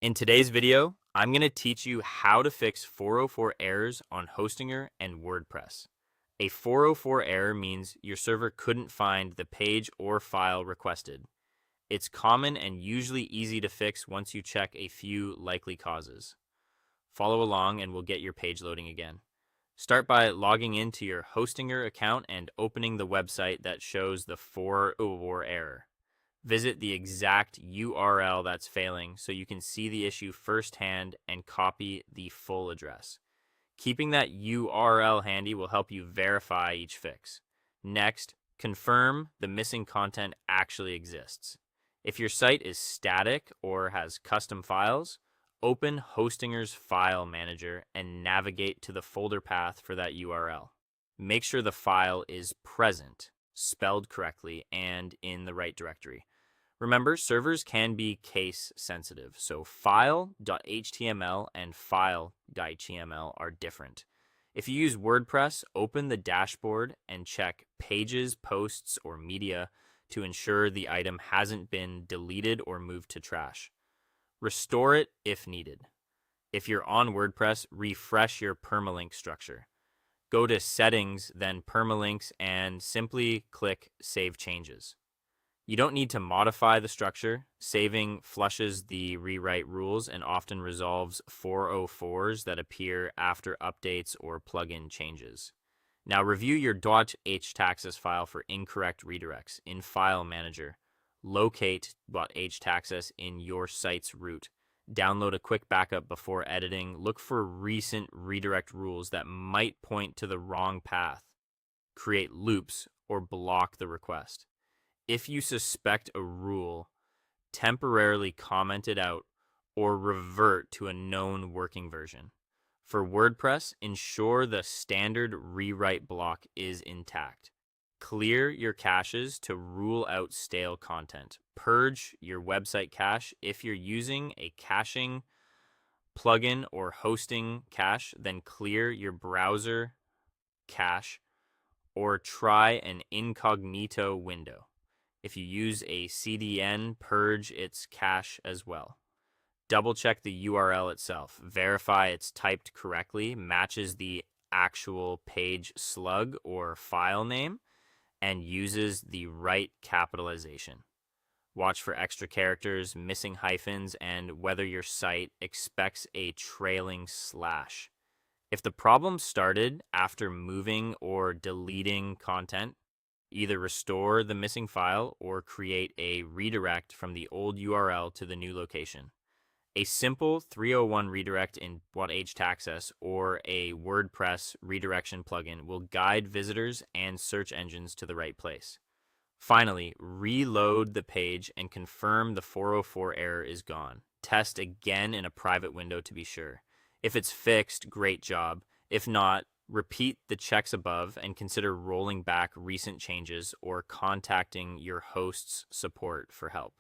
In today's video, I'm going to teach you how to fix 404 errors on Hostinger and WordPress. A 404 error means your server couldn't find the page or file requested. It's common and usually easy to fix once you check a few likely causes. Follow along and we'll get your page loading again. Start by logging into your Hostinger account and opening the website that shows the 404 error. Visit the exact URL that's failing so you can see the issue firsthand and copy the full address. Keeping that URL handy will help you verify each fix. Next, confirm the missing content actually exists. If your site is static or has custom files, open Hostinger's file manager and navigate to the folder path for that URL. Make sure the file is present, spelled correctly, and in the right directory. Remember, servers can be case sensitive, so file.html and file.html are different. If you use WordPress, open the dashboard and check Pages, Posts, or Media to ensure the item hasn't been deleted or moved to trash. Restore it if needed. If you're on WordPress, refresh your permalink structure. Go to Settings, then Permalinks, and simply click Save Changes. You don't need to modify the structure. Saving flushes the rewrite rules and often resolves 404s that appear after updates or plugin changes. Now review your .htaccess file for incorrect redirects in File Manager. Locate .htaccess in your site's root. Download a quick backup before editing. Look for recent redirect rules that might point to the wrong path. Create loops or block the request. If you suspect a rule, temporarily comment it out or revert to a known working version. For WordPress, ensure the standard rewrite block is intact. Clear your caches to rule out stale content. Purge your website cache. If you're using a caching plugin or hosting cache, then clear your browser cache or try an incognito window. If you use a CDN, purge its cache as well. Double check the URL itself. Verify it's typed correctly, matches the actual page slug or file name, and uses the right capitalization. Watch for extra characters, missing hyphens, and whether your site expects a trailing slash. If the problem started after moving or deleting content, either restore the missing file or create a redirect from the old URL to the new location. A simple 301 redirect in .htaccess or a WordPress redirection plugin will guide visitors and search engines to the right place. Finally, reload the page and confirm the 404 error is gone. Test again in a private window to be sure. If it's fixed, great job. If not, repeat the checks above and consider rolling back recent changes or contacting your host's support for help.